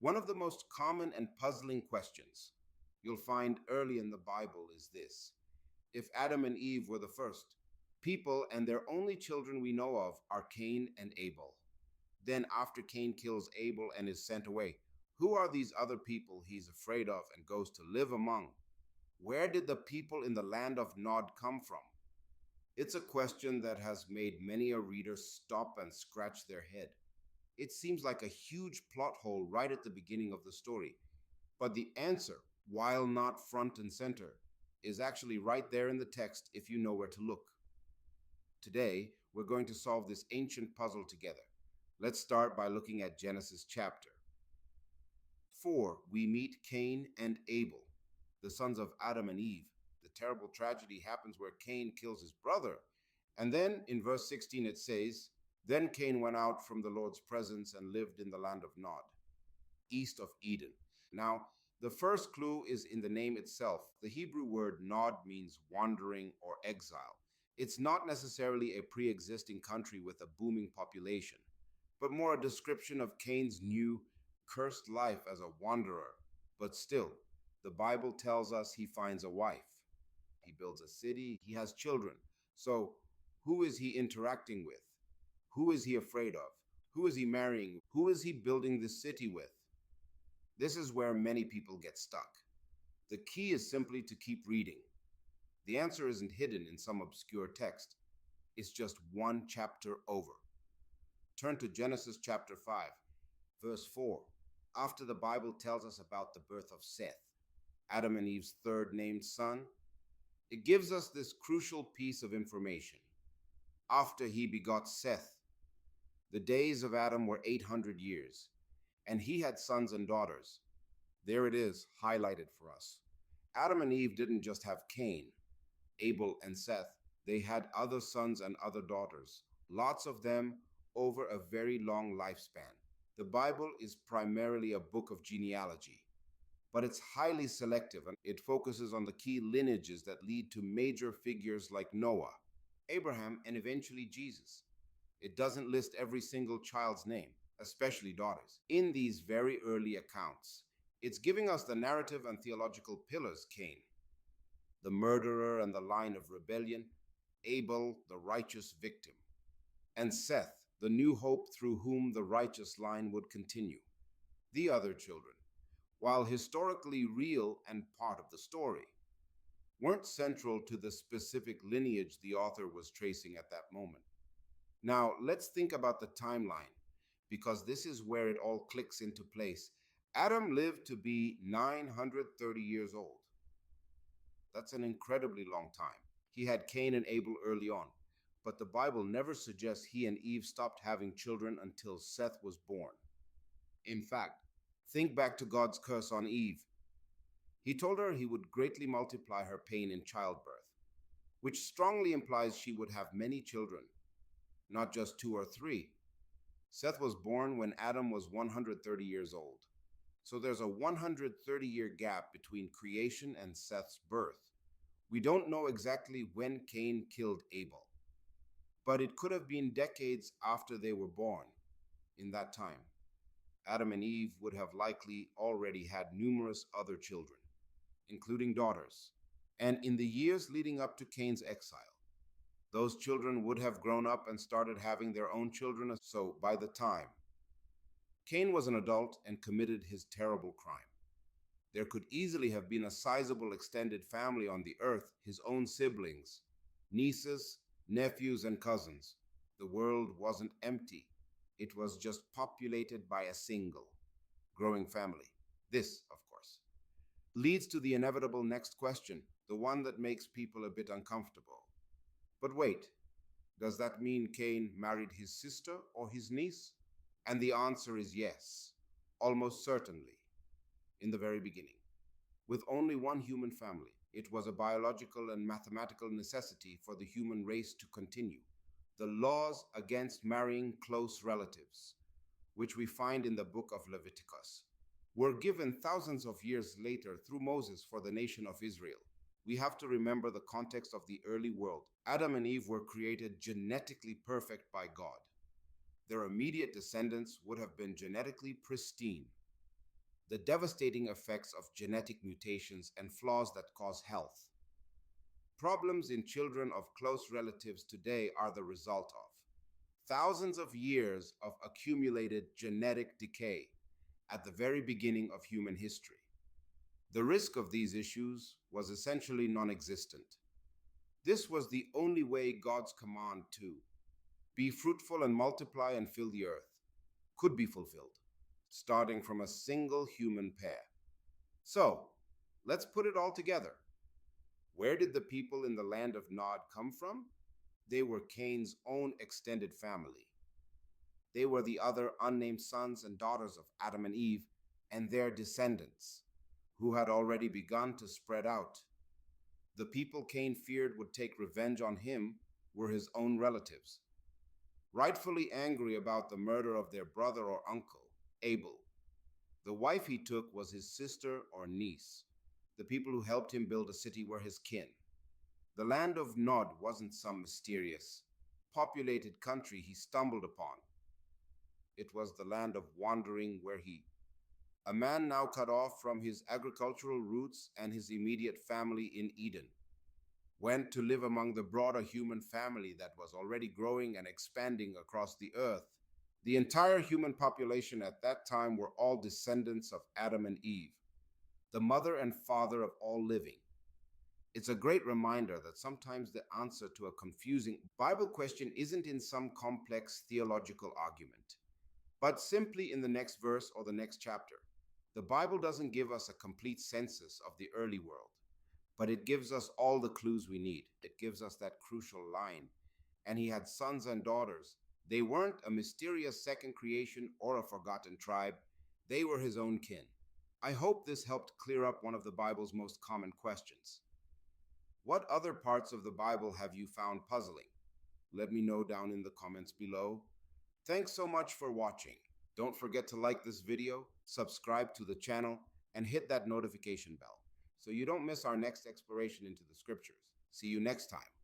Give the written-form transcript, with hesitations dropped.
One of the most common and puzzling questions you'll find early in the Bible is this: if Adam and Eve were the first people and their only children we know of are Cain and Abel, then after Cain kills Abel and is sent away, who are these other people he's afraid of and goes to live among? Where did the people in the land of Nod come from? It's a question that has made many a reader stop and scratch their head. It seems like a huge plot hole right at the beginning of the story. But the answer, while not front and center, is actually right there in the text if you know where to look. Today, we're going to solve this ancient puzzle together. Let's start by looking at Genesis chapter 4. We meet Cain and Abel, the sons of Adam and Eve. The terrible tragedy happens where Cain kills his brother. And then in verse 16 it says, "Then Cain went out from the Lord's presence and lived in the land of Nod, east of Eden." Now, the first clue is in the name itself. The Hebrew word Nod means wandering or exile. It's not necessarily a pre-existing country with a booming population, but more a description of Cain's new, cursed life as a wanderer. But still, the Bible tells us he finds a wife. He builds a city, he has children. So, who is he interacting with? Who is he afraid of? Who is he marrying? Who is he building this city with? This is where many people get stuck. The key is simply to keep reading. The answer isn't hidden in some obscure text. It's just one chapter over. Turn to Genesis chapter 5, verse 4. After the Bible tells us about the birth of Seth, Adam and Eve's third named son, it gives us this crucial piece of information. After he begot Seth, the days of Adam were 800 years, and he had sons and daughters. There it is, highlighted for us. Adam and Eve didn't just have Cain, Abel, and Seth. They had other sons and other daughters, lots of them over a very long lifespan. The Bible is primarily a book of genealogy, but it's highly selective and it focuses on the key lineages that lead to major figures like Noah, Abraham, and eventually Jesus. It doesn't list every single child's name, especially daughters. In these very early accounts, it's giving us the narrative and theological pillars: Cain, the murderer and the line of rebellion; Abel, the righteous victim; and Seth, the new hope through whom the righteous line would continue. The other children, while historically real and part of the story, weren't central to the specific lineage the author was tracing at that moment. Now, let's think about the timeline, because this is where it all clicks into place. Adam lived to be 930 years old. That's an incredibly long time. He had Cain and Abel early on, but the Bible never suggests he and Eve stopped having children until Seth was born. In fact, think back to God's curse on Eve. He told her he would greatly multiply her pain in childbirth, which strongly implies she would have many children, not just two or three. Seth was born when Adam was 130 years old. So there's a 130-year gap between creation and Seth's birth. We don't know exactly when Cain killed Abel, but it could have been decades after they were born. In that time, Adam and Eve would have likely already had numerous other children, including daughters. And in the years leading up to Cain's exile, those children would have grown up and started having their own children. So by the time Cain was an adult and committed his terrible crime, there could easily have been a sizable extended family on the earth, his own siblings, nieces, nephews, and cousins. The world wasn't empty. It was just populated by a single, growing family. This, of course, leads to the inevitable next question, the one that makes people a bit uncomfortable. But wait, does that mean Cain married his sister or his niece? And the answer is yes, almost certainly, in the very beginning. With only one human family, it was a biological and mathematical necessity for the human race to continue. The laws against marrying close relatives, which we find in the book of Leviticus, were given thousands of years later through Moses for the nation of Israel. We have to remember the context of the early world. Adam and Eve were created genetically perfect by God. Their immediate descendants would have been genetically pristine. the devastating effects of genetic mutations and flaws that cause health. Problems in children of close relatives today are the result of thousands of years of accumulated genetic decay at the very beginning of human history. The risk of these issues was essentially non existent. This was the only way God's command to be fruitful and multiply and fill the earth could be fulfilled, starting from a single human pair. So, let's put it all together. Where did the people in the land of Nod come from? They were Cain's own extended family. They were the other unnamed sons and daughters of Adam and Eve and their descendants, who had already begun to spread out. The people Cain feared would take revenge on him were his own relatives, rightfully angry about the murder of their brother or uncle, Abel. The wife he took was his sister or niece. The people who helped him build a city were his kin. The land of Nod wasn't some mysterious, populated country he stumbled upon. It was the land of wandering where he, a man now cut off from his agricultural roots and his immediate family in Eden, went to live among the broader human family that was already growing and expanding across the earth. The entire human population at that time were all descendants of Adam and Eve, the mother and father of all living. It's a great reminder that sometimes the answer to a confusing Bible question isn't in some complex theological argument, but simply in the next verse or the next chapter. The Bible doesn't give us a complete census of the early world, but it gives us all the clues we need. It gives us that crucial line. And he had sons and daughters. They weren't a mysterious second creation or a forgotten tribe. They were his own kin. I hope this helped clear up one of the Bible's most common questions. What other parts of the Bible have you found puzzling? Let me know down in the comments below. Thanks so much for watching. Don't forget to like this video, subscribe to the channel, and hit that notification bell so you don't miss our next exploration into the scriptures. See you next time.